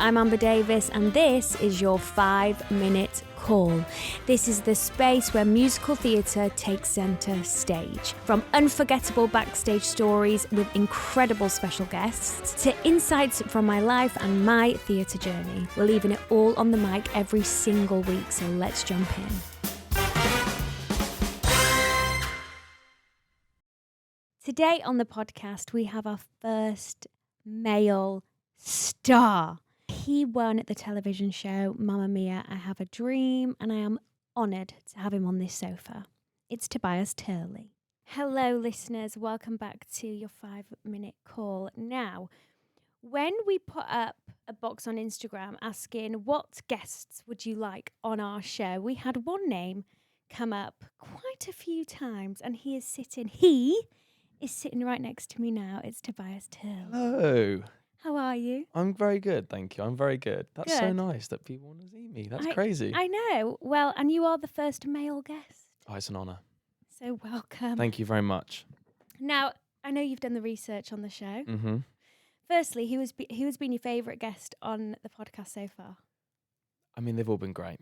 I'm Amber Davis, and this is your 5-minute call. This is the space where musical theatre takes centre stage. From unforgettable backstage stories with incredible special guests to insights from my life and my theatre journey. We're leaving it all on the mic every single week, so let's jump in. Today on the podcast, we have our first male star. He won the television show Mamma Mia, I Have a Dream, and I am honoured to have him on this sofa. It's Tobias Turley. Hello, listeners. Welcome back to your 5-minute call. Now, when we put up a box on Instagram asking what guests would you like on our show, we had one name come up quite a few times, and he is sitting right next to me now. It's Tobias Turley. Hello. How are you? I'm very good, thank you. I'm very good. That's so Good. nice that people want to see me. That's crazy. I know. Well, and you are the first male guest. Oh, it's an honour. So welcome. Thank you very much. Now, I know you've done the research on the show. Mm-hmm. Firstly, who has been your favourite guest on the podcast so far? I mean, they've all been great.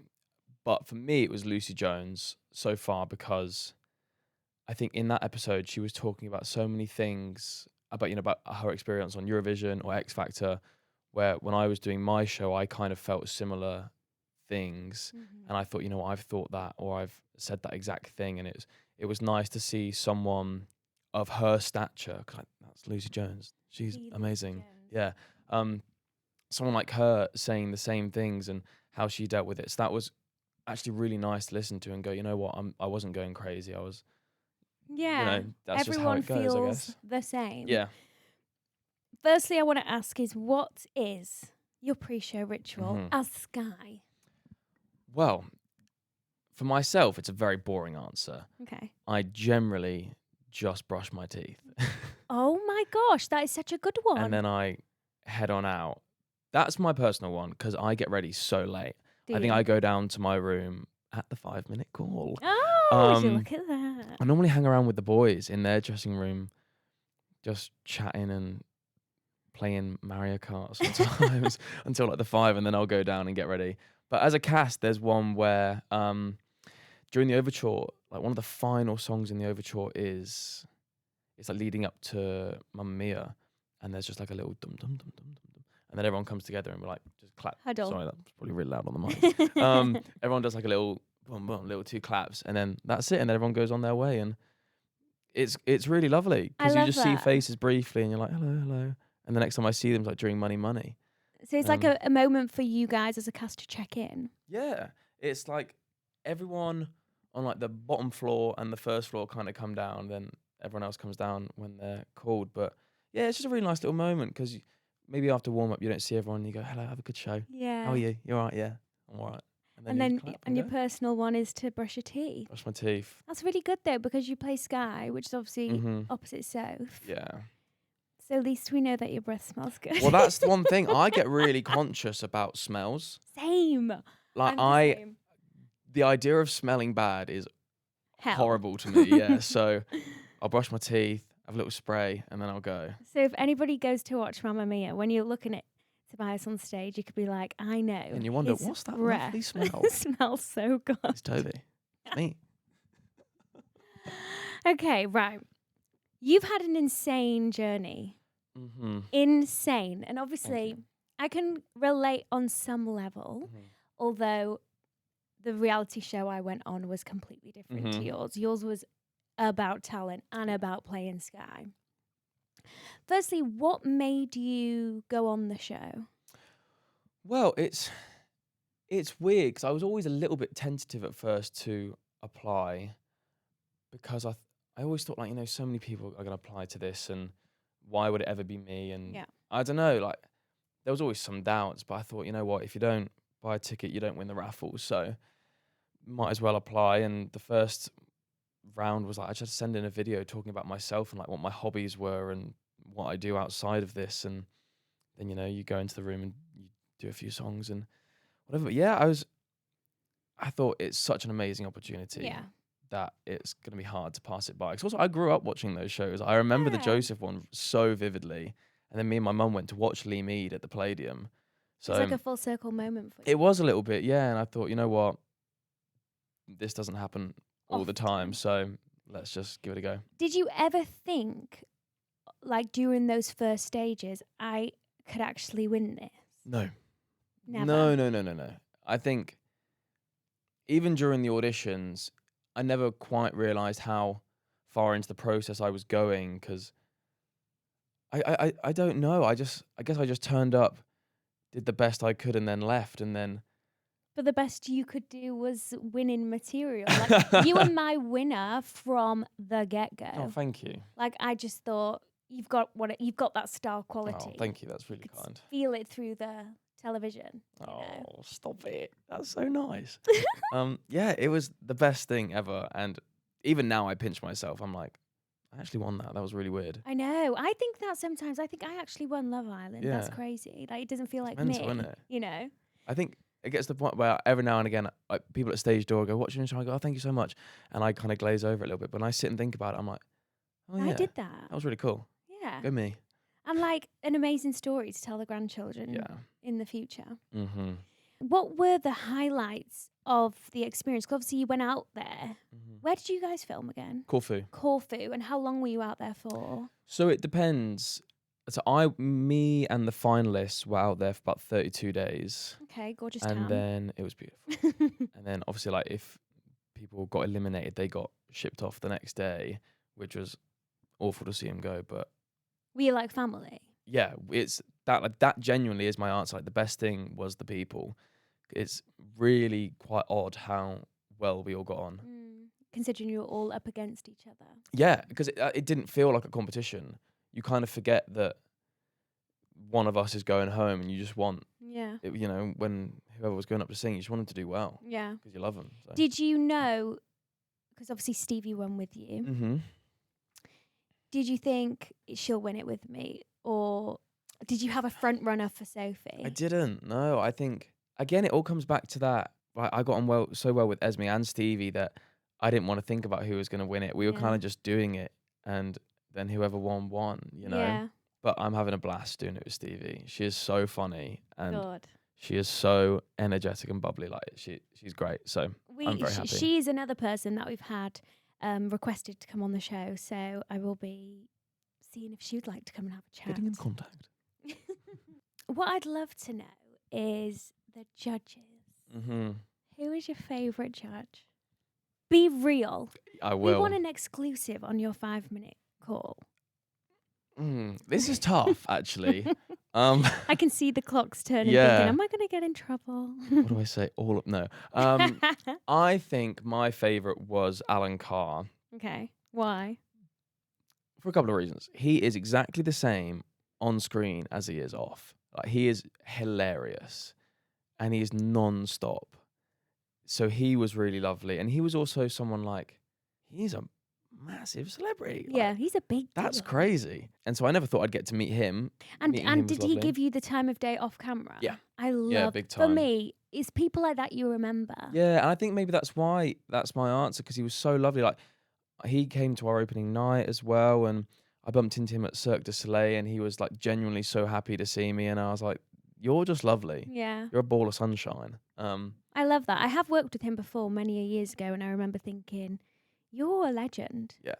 But for me, it was Lucy Jones so far because I think in that episode, she was talking about so many things about her experience on Eurovision or X Factor, where when I was doing my show, I kind of felt similar things. Mm-hmm. And I thought, I've thought that, or I've said that exact thing. And it was nice to see someone of her stature. 'Cause that's Lucy Jones. She's amazing. Yeah. Someone like her saying the same things and how she dealt with it. So that was actually really nice to listen to and go, you know what, I wasn't going crazy. I was, that's everyone just how it goes, I feels guess. the same. Yeah. Firstly, I want to ask is what is your pre-show ritual Mhm. as Sky? Well, for myself, it's a very boring answer. Okay. I generally just brush my teeth. Oh my gosh, that is such a good one. And then I head on out. That's my personal one because I get ready so late. I think I go down to my room at the 5-minute call. Oh, look at that. I normally hang around with the boys in their dressing room, just chatting and playing Mario Kart sometimes until like the 5, and then I'll go down and get ready. But as a cast, there's one where during the overture, like one of the final songs in the overture it's like leading up to Mamma Mia, and there's just like a little dum dum dum dum dum dum, and then everyone comes together and we're like just clap. Huddle. Sorry, that's probably really loud on the mic. Everyone does like a little boom boom, little 2 claps, and then that's it, and then everyone goes on their way, and it's really lovely because you just see faces briefly, and you're like hello hello, and the next time I see them is like during Money Money. So it's like a moment for you guys as a cast to check in. Yeah, it's like everyone on like the bottom floor and the first floor kind of come down, then everyone else comes down when they're called. But yeah, it's just a really nice little moment because maybe after warm up you don't see everyone and you go, hello, have a good show. Yeah. How are you? You're all right? Yeah, I'm all right. And then your personal one is to brush your teeth. Brush my teeth. That's really good though, because you play Sky, which is obviously opposite Soph. Yeah. So at least we know that your breath smells good. Well, that's the one thing. I get really conscious about smells. Same. Like the idea of smelling bad is horrible to me. Yeah. So I'll brush my teeth, have a little spray, and then I'll go. So if anybody goes to watch Mamma Mia, when you're looking at Tobias on stage, you could be like, I know. And you wonder, what's that lovely smell? It smells so good. It's Toby. It's me. Okay, right. You've had an insane journey. Mm-hmm. Insane. And obviously, I can relate on some level, although the reality show I went on was completely different to yours. Yours was about talent and about playing Sky. Firstly, what made you go on the show? Well, it's weird because I was always a little bit tentative at first to apply because I always thought like, so many people are going to apply to this and why would it ever be me? And I don't know, like there was always some doubts, but I thought, you know what, if you don't buy a ticket, you don't win the raffle. So might as well apply. And the first round was like, I just send in a video talking about myself and like what my hobbies were and what I do outside of this. And then, you go into the room and you do a few songs and whatever. But yeah, I thought it's such an amazing opportunity that it's going to be hard to pass it by. Because also I grew up watching those shows. I remember the Joseph one so vividly. And then me and my mum went to watch Lee Mead at the Palladium. So It's like a full circle moment for you. it was a little bit, yeah. And I thought, you know what, this doesn't happen all the time, Often. so let's just give it a go. Did you ever think, like during those first stages, I could actually win this? No. Never. No. I think even during the auditions, I never quite realised how far into the process I was going, because I don't know. I guess I just turned up, did the best I could, and then left, and then But the best you could do was winning material. Like you were my winner from the get go. oh, thank you. Like I just thought you've got you've got that star Oh, quality. thank you. That's really You could kind. feel it through the television. You know? Oh, stop it. That's so nice. Yeah, it was the best thing ever. And even now I pinch myself. I'm like, I actually won that. That was really weird. I know. I think that sometimes. I think I actually won Love Island. That's Yeah. crazy. Like it doesn't feel like mental, me. isn't it? You know. I think it gets to the point where every now and again, like, people at stage door go, "What's your name?" I go, "Oh, thank you so much," and I kind of glaze over it a little bit. But when I sit and think about it, I'm like, "Oh yeah, I did that. that was really cool. Yeah. Go me." And like an amazing story to tell the grandchildren Yeah. in the future. Mm-hmm. What were the highlights of the experience? 'Cause obviously you went out there. Where did you guys film again? Corfu. Corfu. And how long were you out there for? So it depends. So me and the finalists were out there for about 32 days. Okay, gorgeous And town. then it was beautiful. And then obviously, like, if people got eliminated, they got shipped off the next day, which was awful to see them go. But Were you like family? yeah, it's that, like, that genuinely is my answer. Like, the best thing was the people. It's really quite odd how well we all got on. Considering you were all up against each other. Yeah, because it didn't feel like a competition. You kind of forget that one of us is going home, and you just want, Yeah. you know, when whoever was going up to sing, you just want them to do well Yeah. because you love them. So. Did you know, because obviously Stevie won with you, Mm-hmm. did you think she'll win it with me? Or did you have a front runner for Sophie? I didn't. No, I think again it all comes back to that. Right, I got on so well with Esme and Stevie that I didn't want to think about who was going to win it. We were Yeah. kind of just doing it, and then whoever won. You know. Yeah. But I'm having a blast doing it with Stevie. She is so funny, and Good. she is so energetic and bubbly. Like she's great. So I'm very happy. She's another person that we've had requested to come on the show, so I will be seeing if she'd like to come and have a chat. Getting in contact. What I'd love to know is the judges. Mm-hmm. Who is your favourite judge? Be real. I We will. want an exclusive on your 5-minute call. This is tough, actually. I can see the clocks turning. Yeah. Thinking, am I going to get in trouble? What do I say? No. I think my favourite was Alan Carr Okay. Why? for a couple of reasons. He is exactly the same on screen as he is off. Like, he is hilarious, and he is non-stop. So he was really lovely, and he was also someone like, he's a massive celebrity. Like, Yeah, he's a big that's deal. crazy. And so I never thought I'd get to meet him. Meeting him And was did he lovely. give you the time of day off camera? Yeah. I love. big For time. me, it's people like that you remember. Yeah, and I think maybe that's why that's my answer, because he was so lovely. Like, he came to our opening night as well, and I bumped into him at Cirque du Soleil, and he was like genuinely so happy to see me, and I was like, "You're just lovely. Yeah. You're a ball of sunshine." I love that. I have worked with him before many years ago, and I remember thinking, "You're a legend. Yeah,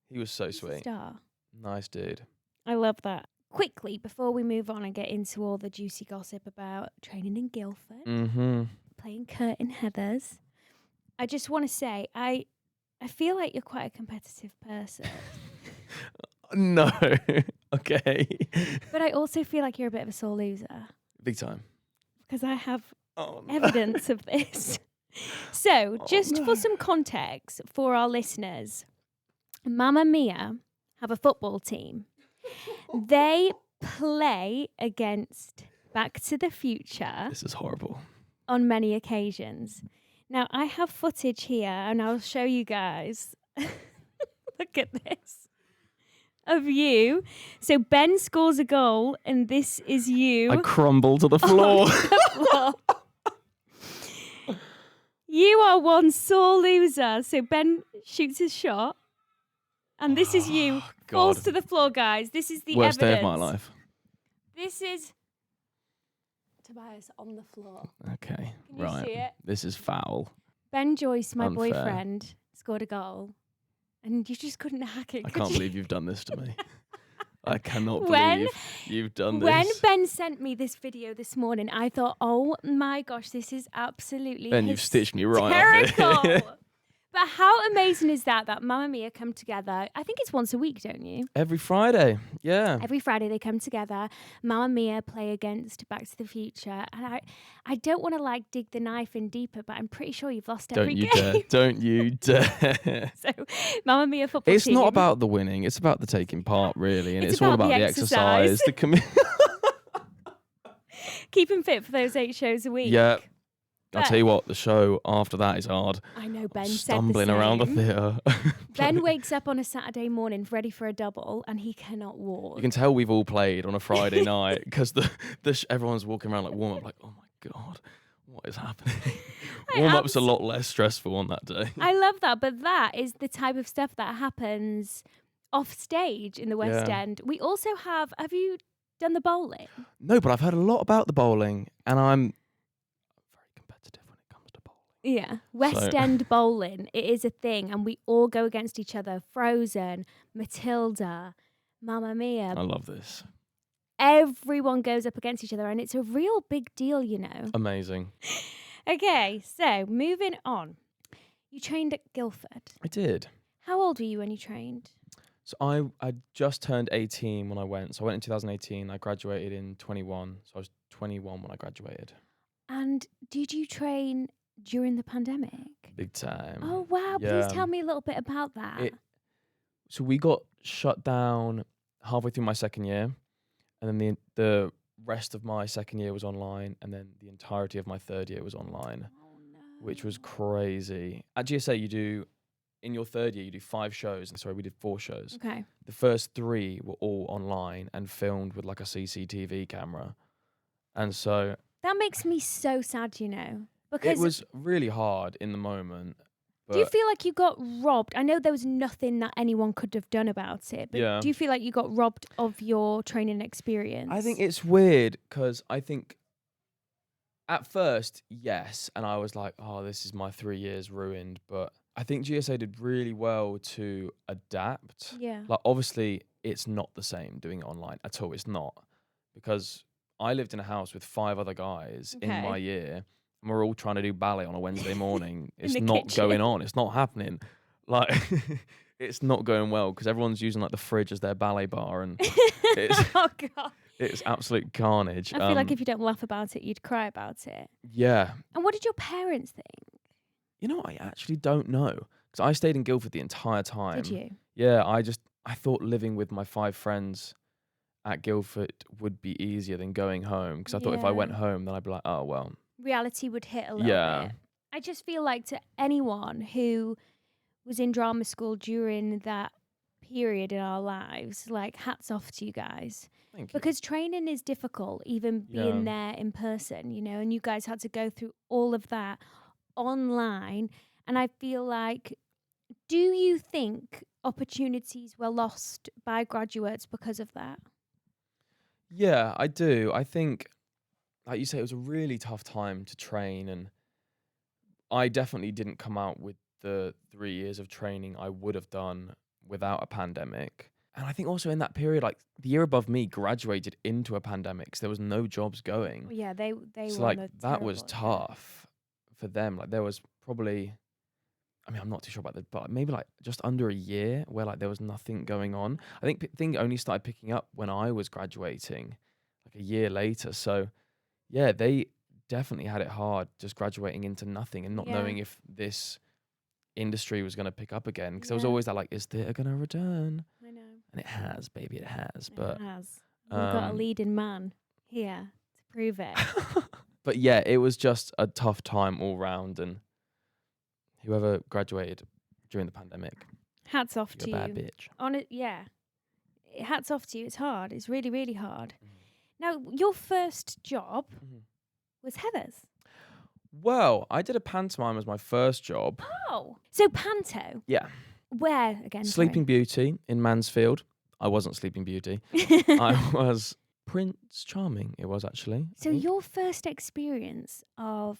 he was so He's a sweet. star." Nice dude. I love that. Quickly, before we move on and get into all the juicy gossip about training in Guildford, Mm-hmm. playing Kurt in Heathers, I just want to say I feel like you're quite a competitive person, No. Okay. but I also feel like you're a bit of a sore loser Big time. because I have Oh, no. evidence of this. So, Oh, just no. for some context for our listeners, Mamma Mia have a football team. They play against Back to the Future This is horrible. on many occasions. Now, I have footage here, and I'll show you guys. Look at this. Of you. So Ben scores a goal, and this is you. I crumble to the floor. Well, you are one sore loser. So Ben shoots his shot, and this is you. Falls God. to the floor, guys. This is the Worst day evidence. of my life. This is. Tobias on the floor. Okay, Can you right. see it? This is foul. Ben Joyce, my Unfair. boyfriend, scored a goal, and you just couldn't hack it. I could can't you? believe you've done this to me. I cannot When- believe you've done this. When Ben sent me this video this morning, I thought, oh my gosh, this is absolutely Ben, you've stitched me right up hysterical. here. But how amazing is that Mamma Mia come together? I think it's once a week, don't you? Every Friday, yeah. Every Friday they come together. Mamma Mia play against Back to the Future. And I don't want to like dig the knife in deeper, but I'm pretty sure you've lost every Don't you game. dare. Don't you dare. So Mamma Mia football It's team. not about the winning. It's about the taking part, really. And It's it's all about about the the exercise. exercise. keeping fit for those 8 shows a week. Yeah. I'll But- tell you what, the show after that is hard. I know Ben Stumbling said the around the same. theatre. Ben wakes up on a Saturday morning ready for a double and he cannot walk. You can tell we've all played on a Friday night because everyone's walking around like warm up, like, oh my God, what is happening? Warm up's a lot less stressful on that day. I love that, but that is the type of stuff that happens off stage in the West Yeah. End. We also have you done the bowling? No, but I've heard a lot about the bowling and I'm very competitive when it comes to bowling. Yeah. West End bowling, it is a thing, and we all go against each other. Frozen, Matilda, Mamma Mia. I love this. Everyone goes up against each other, and it's a real big deal, you know. Amazing. Okay, so moving on. You trained at Guildford. I did. How old were you when you trained? So I just turned 18 when I went. So I went in 2018. I graduated in 21. So I was 21 when I graduated. And did you train during the pandemic? Big time. Oh, wow. Yeah. Please tell me a little bit about that. So we got shut down halfway through my second year. And then the rest of my second year was online. And then the entirety of my third year was online, Oh, no. which was crazy. At GSA, in your third year, you do 5 shows. Sorry, we did 4 shows. Okay. The first 3 were all online and filmed with like a CCTV camera. And so That makes me so sad, you know. it Because was really hard in the moment. But do you feel like you got robbed? I know there was nothing that anyone could have done about it, but Yeah. do you feel like you got robbed of your training experience? I think it's weird because I think at first, yes. And I was like, oh, this is my 3 years ruined. But I think GSA did really well to adapt. Yeah. Like, obviously, it's not the same doing it online at all. It's not. Because I lived in a house with 5 other guys in Okay. my year. And we're all trying to do ballet on a Wednesday morning. In It's the not kitchen. going on. It's not happening. Like, it's not going well because everyone's using like the fridge as their ballet bar. And it's- Oh, God. it's absolute carnage. I feel like if you don't laugh about it, you'd cry about it. Yeah. And what did your parents think? You know, I actually don't know. Because I stayed in Guildford the entire time. Did you? Yeah, I thought living with my 5 friends at Guildford would be easier than going home. Because I thought if I Yeah. went home, then I'd be like, oh, well. Reality would hit a little Yeah. bit. I just feel like to anyone who was in drama school during that period in our lives, like hats off to you guys. Thank you. Because training is difficult, even being there in person, you know, and you guys had to go through all of that online. And I feel like, do you think opportunities were lost by graduates because of that? Yeah, I do. I think, like you say, it was a really tough time to train. And I definitely didn't come out with the 3 years of training I would have done without a pandemic. And I think also in that period, like the year above me graduated into a pandemic, so there was no jobs going. Well, yeah, they So were like on a that was terrible- yeah. tough for them. Like there was probably, I mean, I'm not too sure about this, but maybe like just under a year where like there was nothing going on. I think thing only started picking up when I was graduating, like a year later. So yeah, they definitely had it hard just graduating into nothing and not Yeah. knowing if this industry was going to pick up again. Because there was Yeah. always that like, is theatre going to return? I know. And it has, baby, it has. It But has. We've got a um, leading man here to prove it. but yeah, it was just a tough time all round. And whoever graduated during the pandemic, Hats off you're to a bad you. bitch. On it, yeah. Hats off to you. It's hard. It's really, really hard. Mhm. Now, your first job Mhm. was Heather's. Well, I did a pantomime as my first job. Oh, so Panto. Yeah. Where again? Sleeping Beauty in Mansfield. I wasn't Sleeping Beauty. Sorry. I was Prince Charming, it was actually. I So think. your first experience of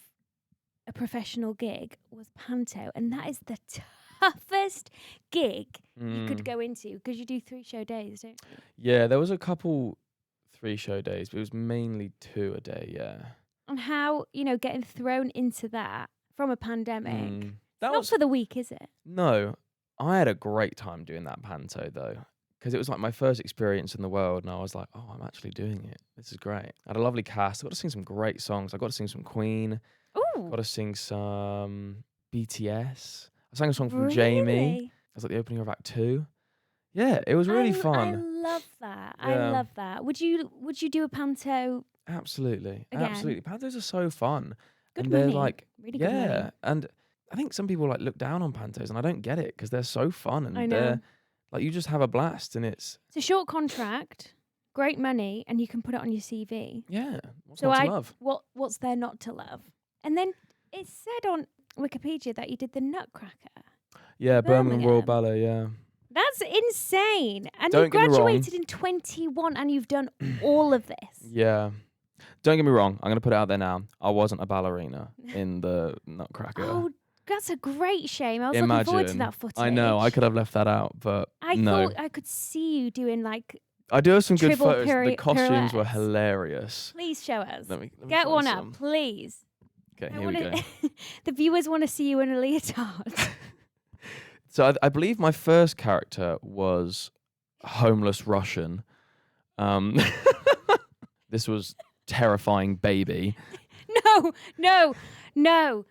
a professional gig was Panto, and that is the toughest gig you could Mm. go into because you do 3 show days, don't you? Yeah, there was a couple 3 show days, but it was mainly 2 a day. Yeah. And how, getting thrown into that from a pandemic. Mm. It's That not was for the weak, is it? no. I had a great time doing that panto though, because it was like my first experience in the world, and I was like, oh, I'm actually doing it. This is great. I had a lovely cast. I got to sing some great songs. I got to sing some Queen. Ooh, Got to sing some BTS. I sang a song from Jamie. really? I was at the opening of Act 2. Yeah, it was really I fun. love that. I Yeah. love that. Would you do a Panto? Absolutely. Again. Absolutely. Pantos are so fun. Good and money. they're like, Really good money. yeah. And I think some people like look down on pantos, and I don't get it because they're so fun, and I know. they're like, you just have a blast, and it's It's a short contract, great money, and you can put it on your CV. yeah. What's So not to love? What's there not to love? And then it said on Wikipedia that you did the Nutcracker. Yeah, Birmingham Royal Birmingham. Ballet. Yeah. That's insane. And Don't you get me wrong. graduated in 21 and you've done all of this. Yeah. Don't get me wrong. I'm gonna put it out there now. I wasn't a ballerina in the Nutcracker. Oh, that's a great shame. I was looking forward to Imagine. that footage. I know. I could have left that out, but I no. thought I could see you doing like, I do have some good triple photos. The costumes were pirouettes. hilarious. please show us. Let me Get find one some. up, please. Okay, I here we go. wanna- the viewers want to see you in a leotard. So I believe my first character was a homeless Russian. This was terrifying baby. No.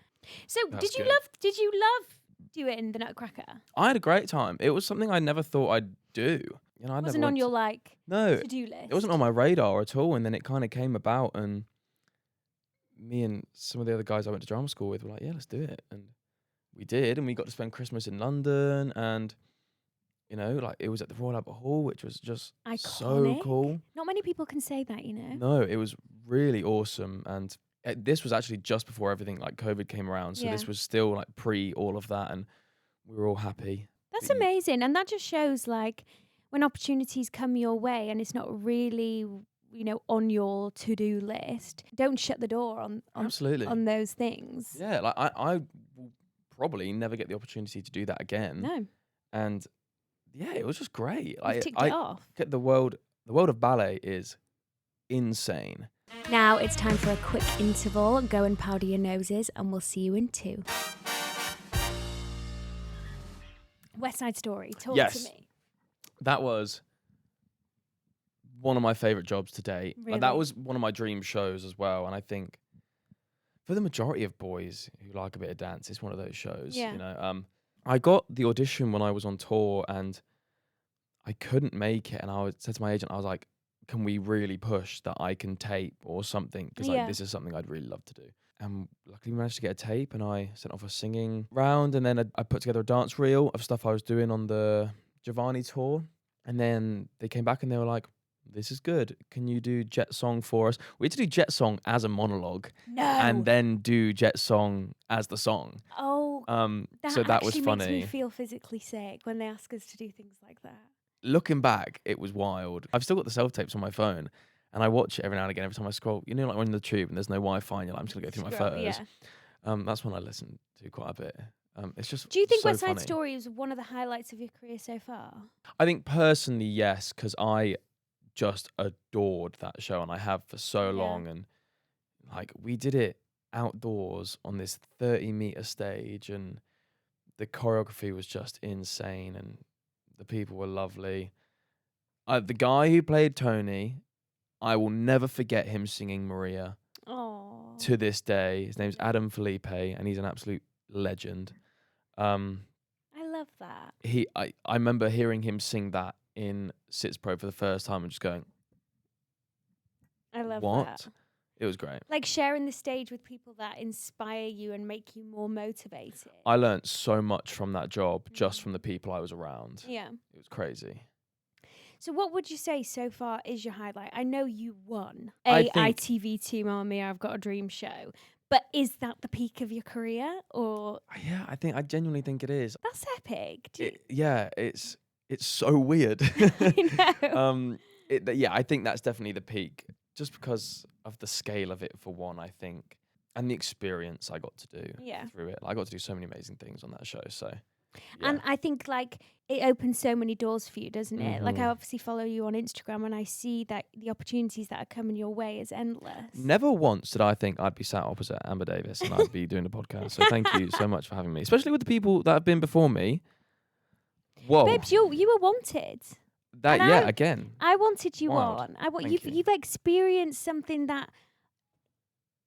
So That's did you good. love do it in the Nutcracker? I had a great time. It was something I never thought I'd do. You know, I It wasn't never on went your to- like no. to-do list. It wasn't on my radar at all, and then it kind of came about, and me and some of the other guys I went to drama school with were like, yeah, let's do it, and we did, and we got to spend Christmas in London, and you know, like it was at the Royal Albert Hall, which was just so Iconic. cool. Not many people can say that, you know. No, it was really awesome, and this was actually just before everything like COVID came around, so this Yeah. was still like pre all of that, and we were all happy. That's that you- amazing, and that just shows like when opportunities come your way and it's not really, on your to-do list. Don't shut the door on Absolutely. on those things. Yeah, like I will probably never get the opportunity to do that again. No, And yeah, it was just great. you've ticked it off. The world of ballet is insane. Now it's time for a quick interval. Go and powder your noses, and we'll see you in 2. West Side Story. Talk Yes. to me. That was one of my favorite jobs to date. Like, that Really? was one of my dream shows as well. And I think for the majority of boys who like a bit of dance, it's one of those shows. Yeah. You know, I got the audition when I was on tour, and I couldn't make it. And said to my agent, I was like, "Can we really push that I can tape or something? Because Yeah. this is something I'd really love to do." And luckily we managed to get a tape, and I sent off a singing round, and then I put together a dance reel of stuff I was doing on the Giovanni tour. And then they came back and they were like, "This is good. Can you do Jet Song for us?" We had to do Jet Song as a monologue, No. and then do Jet Song as the song. Oh, that So that was actually makes me funny. feel physically sick when they ask us to do things like that. Looking back, it was wild. I've still got the self tapes on my phone, and I watch it every now and again. Every time I scroll, you know, like when you're in the tube and there's no Wi-Fi, and you're like, I'm just gonna go through my Scroll, photos. yeah. That's when I listen to quite a bit. It's just. Do you think so West Side funny. Story is one of the highlights of your career so far? I think personally, yes, because I just adored that show, and I have for so Yeah. long. And like we did it outdoors on this 30-meter stage, and the choreography was just insane, and the people were lovely. The guy who played Tony, I will never forget him singing Maria Oh, to this day. His name's Adam Felipe, and he's an absolute legend. I love that. I remember hearing him sing that in Sits Pro for the first time and just going, I love "What?" that. It was great. Like sharing the stage with people that inspire you and make you more motivated. I learnt so much from that job just Mm. from the people I was around. Yeah. It was crazy. So what would you say so far is your highlight? I know you won I think- ITV2 Mamma Mia, I've Got a Dream show. But is that the peak of your career? Or Yeah, I genuinely think it is. that's epic. It's so weird. I know. Yeah, I think that's definitely the peak, just because of the scale of it, for one, I think, and the experience I got to do Yeah. through it. Like, I got to do so many amazing things on that show. So, yeah. And I think like it opens so many doors for you, doesn't it? Like I Mhm. obviously follow you on Instagram and I see that the opportunities that are coming your way is endless. Never once did I think I'd be sat opposite Amber Davis and I'd be doing a podcast. So thank you so much for having me, especially with the people that have been before me. Whoa, Babes, you were wanted. that and yeah, again, I wanted you wild. on. Thank you. You've experienced something that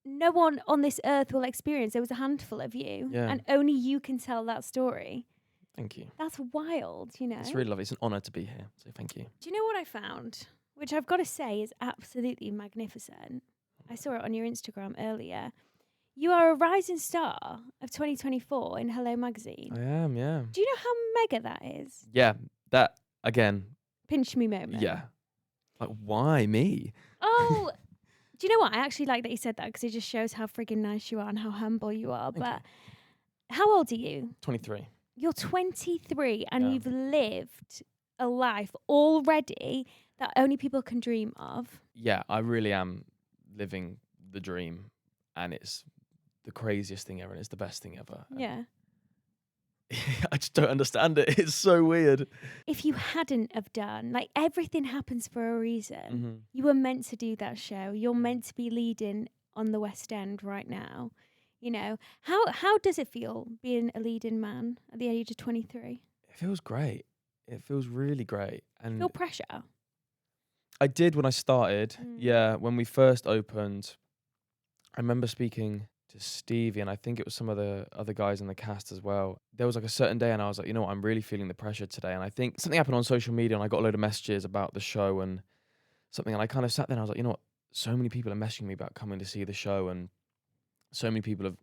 no one on this earth will experience. There was a handful of you, Yeah. and only you can tell that story. Thank you. That's wild, you know. It's really lovely. It's an honour to be here. So thank you. Do you know what I found? Which I've got to say is absolutely magnificent. I saw it on your Instagram earlier. You are a rising star of 2024 in Hello Magazine. I am, yeah. Do you know how mega that is? Yeah, that again. Pinch me moment. Yeah. Like, why me? Oh, do you know what? I actually like that you said that because it just shows how friggin' nice you are and how humble you are. Thank But how old are you? 23. You're 23 and Yeah. you've lived a life already that only people can dream of. Yeah, I really am living the dream, and it's the craziest thing ever, and it's the best thing ever. And Yeah. I just don't understand it. It's so weird. If you hadn't have done, like everything happens for a reason. Mm-hmm. You were meant to do that show. You're meant to be leading on the West End right now. You know, how does it feel being a leading man at the age of 23? It feels great. It feels really great. And Feel pressure? I did when I started. Mm. Yeah, when we first opened, I remember speaking to Stevie, and I think it was some of the other guys in the cast as well. There was like a certain day, and I was like, you know what, I'm really feeling the pressure today. And I think something happened on social media, and I got a load of messages about the show and something. And I kind of sat there and I was like, you know what, so many people are messaging me about coming to see the show, and so many people have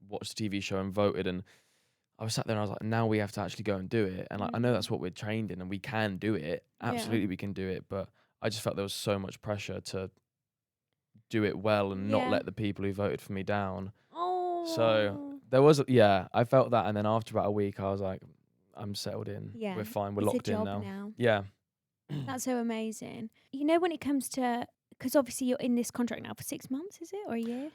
watched the TV show and voted. And I was sat there and I was like, now we have to actually go and do it. And like, I know that's what we're trained in, and we can do it. Yeah. Absolutely, we can do it. But I just felt there was so much pressure to do it well and not Yeah. let the people who voted for me down. Oh. So there was, yeah, I felt that. And then after about a week, I was like, I'm settled in. Yeah, We're fine. We're it's a locked in job now. now. Yeah. That's so amazing. You know, when it comes to, because obviously you're in this contract now for 6 months, is it, or a year?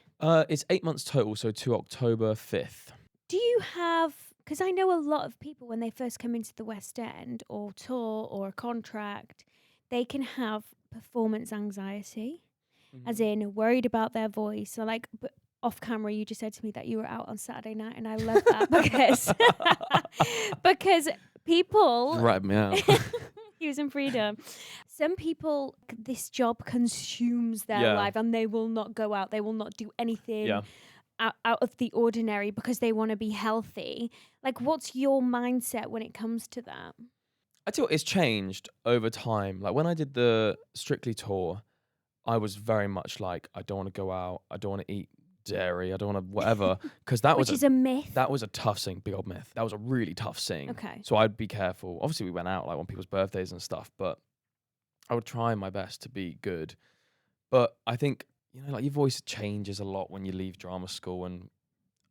It's 8 months total, so to October 5th. Do you have, because I know a lot of people when they first come into the West End or tour or a contract, they can have performance anxiety, as in worried about their voice. So like off camera, you just said to me that you were out on Saturday night, and I love that because people Just write me out. using freedom. Some people, this job consumes their Yeah. life, and they will not go out. They will not do anything Yeah. out of the ordinary because they want to be healthy. Like, what's your mindset when it comes to that? I tell you what, it's changed over time. Like when I did the Strictly tour, I was very much like, I don't want to go out. I don't want to eat dairy. I don't want to whatever. Because that Which was is a myth. that was a tough sing, big old myth. That was a really tough sing. Okay. So I'd be careful. Obviously, we went out like on people's birthdays and stuff, but I would try my best to be good. But I think, you know, like your voice changes a lot when you leave drama school, and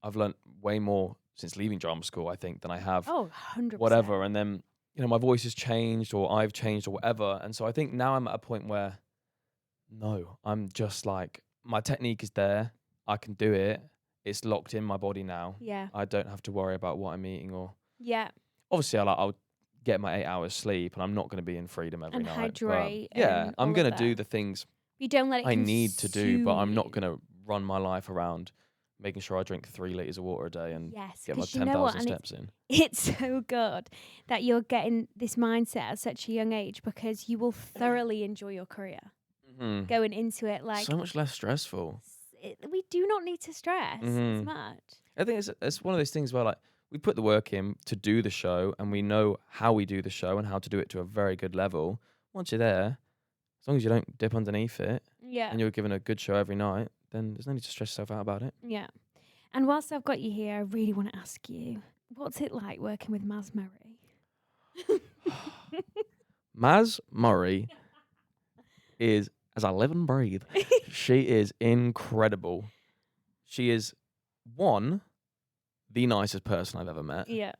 I've learnt way more since leaving drama school, I think, than I have Oh, 100%. whatever. And then, you know, my voice has changed, or I've changed, or whatever. And so I think now I'm at a point where, no, I'm just like, my technique is there. I can do it. It's locked in my body now. Yeah. I don't have to worry about what I'm eating, or Yeah. obviously I'll get my 8 hours sleep, and I'm not going to be in freedom every And night. hydrate But yeah, and I'm all going of to do that. the things You don't let it I need to do, but I'm not consume going to run my life around making sure I drink 3 liters of water a day and you. Yes, get my because you know what? 10,000 And steps in. it's so good that you're getting this mindset at such a young age, because you will thoroughly enjoy your career Mhm. going into it. Like, So much less stressful. we do not need to stress as Mhm. much. I think it's one of those things where, like, we put the work in to do the show, and we know how we do the show and how to do it to a very good level. Once you're there, as long as you don't dip underneath it Yeah. and you're given a good show every night, then there's no need to stress yourself out about it. Yeah. And whilst I've got you here, I really want to ask you, what's it like working with Maz Murray? Maz Murray is, as I live and breathe, she is incredible. She is, one, the nicest person I've ever met. Yeah.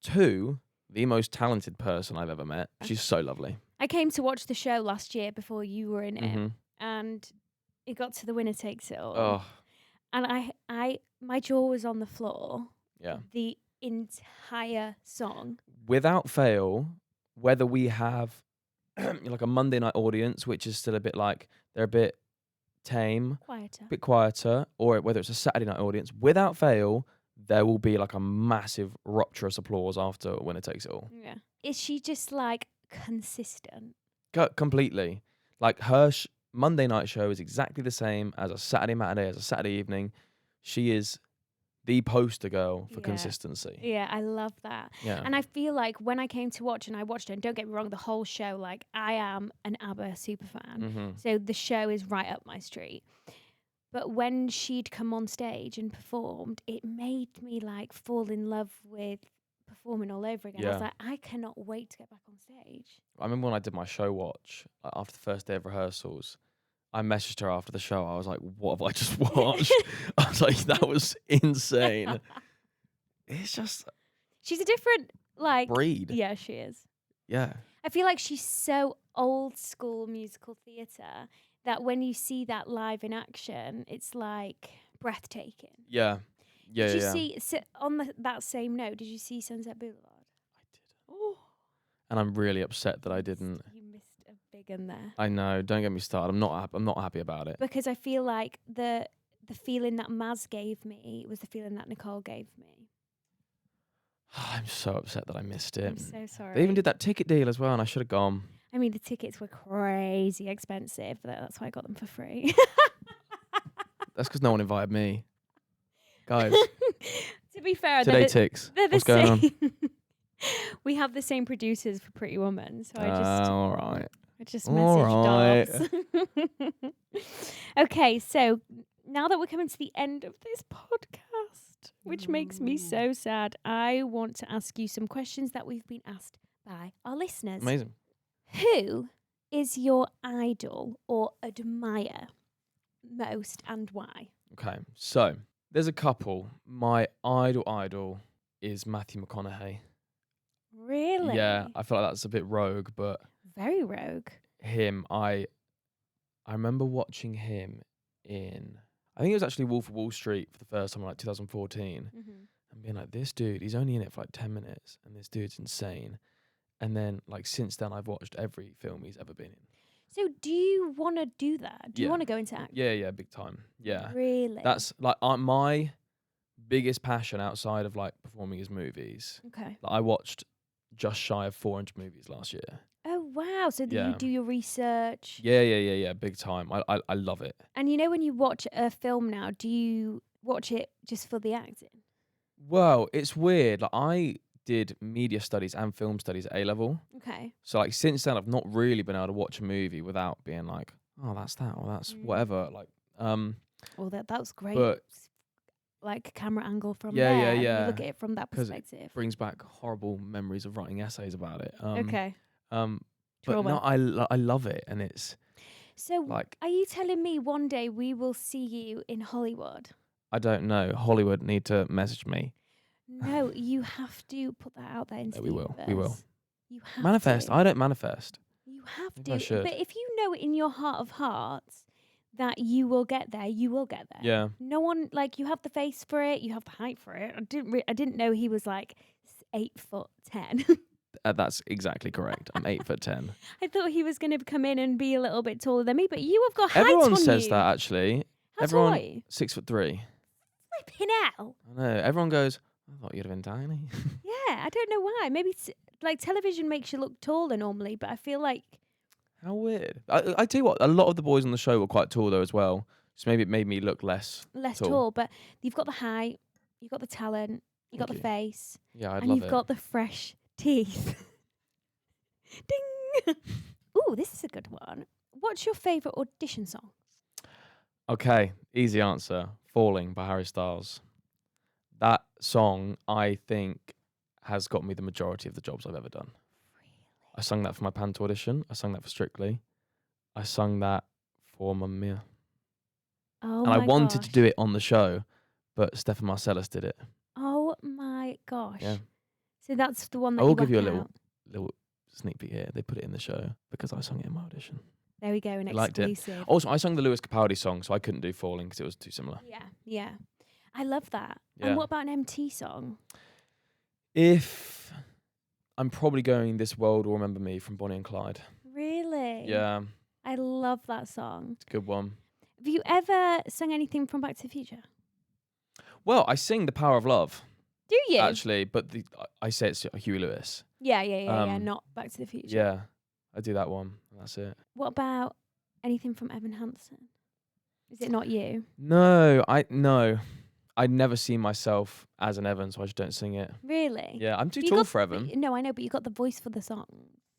2, the most talented person I've ever met. She's so lovely. I came to watch the show last year before you were in it, Hmm. and it got to the winner takes it all, Oh, and my jaw was on the floor yeah. the entire song. Without fail, whether we have like a Monday night audience, which is still a bit like they're a bit tame, Quieter. a bit quieter, or whether it's a Saturday night audience, without fail, there will be like a massive rapturous applause after Winner Takes It All. Yeah. Is she just like consistent? Completely. Like her Monday night show is exactly the same as a Saturday matinee, as a Saturday evening. She is the poster girl for Yeah. consistency. Yeah, I love that. Yeah. And I feel like when I came to watch, and I watched it, and don't get me wrong, the whole show, like I am an ABBA super fan. Mm-hmm. So the show is right up my street. But when she'd come on stage and performed, it made me like fall in love with performing all over again. I was Yeah. like, I cannot wait to get back on stage. I remember when I did my show watch, like after the first day of rehearsals, I messaged her after the show. I was like, what have I just watched? I was like, that was insane. It's just She's a different like breed. Yeah, she is. Yeah. I feel like she's so old school musical theatre that when you see that live in action, it's like breathtaking. Yeah. Yeah. Did you yeah. see on that same note? Did you see Sunset Boulevard? I did. Oh, And I'm really upset that I didn't. You missed a big one there. I know. Don't get me started. I'm not happy about it. Because I feel like the feeling that Maz gave me was the feeling that Nicole gave me. I'm so upset that I missed it. I'm so sorry. They even did that ticket deal as well, and I should have gone. I mean, the tickets were crazy expensive, but that's why I got them for free. That's because no one invited me. Guys, To be fair, today ticks. they're the What's going on? same. We have the same producers for Pretty Woman, so All right. I just All messaged Dobbs. Okay, so now that we're coming to the end of this podcast, which makes me so sad, I want to ask you some questions that we've been asked by our listeners. Amazing. Who is your idol or admire most and why? Okay, so there's a couple. My idol is Matthew McConaughey. Really? Yeah, I feel like that's a bit rogue, but Very rogue. him, I remember watching him in, I think it was actually Wolf of Wall Street for the first time in like 2014, Mm-hmm. and being like, this dude, he's only in it for like 10 minutes, and this dude's insane. And then, like, since then, I've watched every film he's ever been in. So do you want to do that? Do you Yeah. want to go into acting? Yeah, big time. Yeah. Really? That's, like, my biggest passion outside of, like, performing is movies. Okay. Like, I watched just shy of 400 movies last year. Oh, wow. So Yeah. you do your research. Yeah, big time. I love it. And you know when you watch a film now, do you watch it just for the acting? Well, it's weird. Like, I did media studies and film studies at A-level. Okay. So, like, since then, I've not really been able to watch a movie without being like, oh, that's that, or that's whatever. Like, Well, that was great. But- Like camera angle from Yeah, there. yeah. You look at it from that 'Cause it perspective. brings back horrible memories of writing essays about it. Okay. But Trauma. no, I love it, and it's So like, are you telling me one day we will see you in Hollywood? I don't know. Hollywood need to message me. No, you have to put that out there into Yeah, the we will. We will. universe. You have Manifest. to. I don't manifest. You have Maybe I to. should. But if you know in your heart of hearts that you will get there, you will get there. Yeah. No one, like, you have the face for it, you have the height for it. I didn't know he was like 8'10". That's exactly correct. I'm 8'10". I thought he was going to come in and be a little bit taller than me, but you have got height Everyone on says you. that actually. How everyone- tall are you? 6'3". Flipping hell. I know. Everyone goes, I thought you'd have been tiny. Yeah, I don't know why. Maybe like television makes you look taller normally, but I feel like How weird. I tell you what, a lot of the boys on the show were quite tall though as well. So maybe it made me look less. less Tall. tall, but you've got the height, you've got the talent, you've got the Thank face, Yeah, I'd and love you've it. got the fresh teeth. Ding! Ooh, this is a good one. What's your favourite audition song? Okay, easy answer. Falling by Harry Styles. That song, I think, has got me the majority of the jobs I've ever done. I sung that for my Pant audition. I sung that for Strictly. I sung that for Mamma Mia. Oh And I my wanted to gosh. do it on the show, but Stefan Marcellus did it. Oh my gosh. Yeah. So that's the one that I will you give you a whack out. little sneak peek here. They put it in the show because I sung it in my audition. There we go, an They liked it. exclusive. Also, I sung the Lewis Capaldi song, so I couldn't do Falling because it was too similar. Yeah, yeah. I love that. Yeah. And what about an MT song? If I'm probably going This World Will Remember Me from Bonnie and Clyde. Really? Yeah, I love that song. it's a good one. Have you ever sung anything from Back to the Future? Well, I sing The Power of Love, Do you? actually, but I say it's Huey Lewis. Yeah, not Back to the Future. Yeah, I do that one. That's it. What about anything from Evan Hansen? Is it not you? No, I'd never seen myself as an Evan, so I just don't sing it. Really? Yeah, I'm too You tall got- for Evan. No, I know, but you got the voice for the song.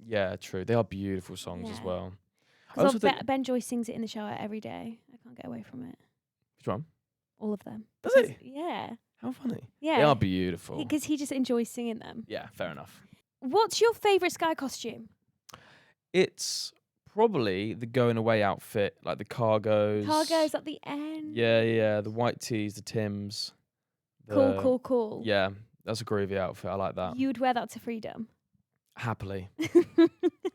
Yeah, true. They are beautiful songs as Yeah. well. I Because also think, Ben Joyce sings it in the shower every day. I can't get away from it. which one? All of them. Does Because- he? Yeah. How funny. Yeah. They are beautiful. Because he just enjoys singing them. Yeah, fair enough. What's your favourite Sky costume? It's probably the going away outfit, like the cargos. Cargo's at the end. Yeah, the white tees, the Tims. Cool. Yeah, that's a groovy outfit. I like that. You'd wear that to Freedom. Happily.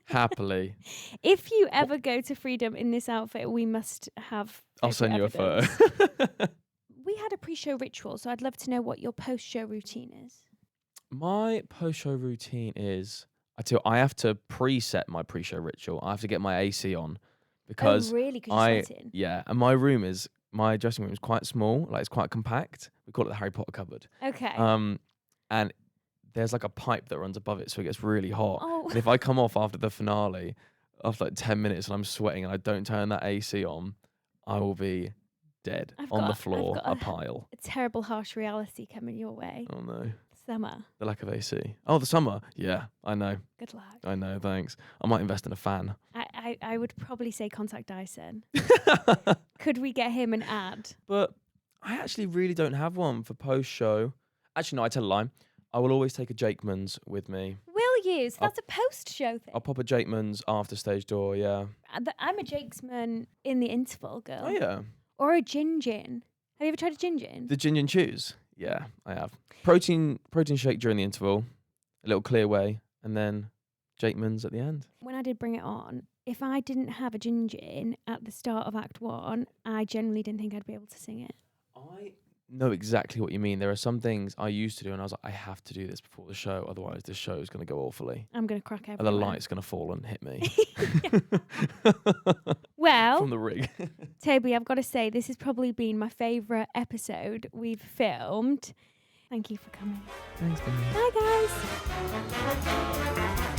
Happily. If you ever go to Freedom in this outfit, we must have. I'll send you a evidence. photo. We had a pre-show ritual, so I'd love to know what your post-show routine is. My post-show routine is, I have to preset my pre-show ritual. I have to get my AC on because oh, really? Because you're sweating. yeah, and my dressing room is quite small, like it's quite compact. We call it the Harry Potter cupboard. Okay. And there's like a pipe that runs above it, so it gets really hot. Oh. And if I come off after the finale, after like 10 minutes and I'm sweating and I don't turn that AC on, I will be dead on the floor, a pile. A terrible, harsh reality coming your way. Oh no. Summer. The lack of AC. Oh, the summer. Yeah, I know. Good luck. I know, thanks. I might invest in a fan. I would probably say contact Dyson. Could we get him an ad? But I actually really don't have one for post-show. Actually, no, I tell a lie. I will always take a Jakeman's with me. Will you? So that's a post-show thing. I'll pop a Jakeman's after stage door, yeah. I'm a Jakesman in the interval, girl. Oh, yeah. Or a gin gin. Have you ever tried a gin gin? The gin and chews? Yeah, I have. Protein shake during the interval, a little clear way, and then Jakeman's at the end. When I did Bring It On, if I didn't have a gin gin at the start of Act 1, I generally didn't think I'd be able to sing it. I know exactly what you mean. There are some things I used to do and I was like, I have to do this before the show, otherwise this show is going to go awfully. I'm going to crack everywhere. And the light's going to fall and hit me. Well, From the rig. Toby, I've got to say, this has probably been my favourite episode we've filmed. Thank you for coming. Thanks, baby. Bye, guys.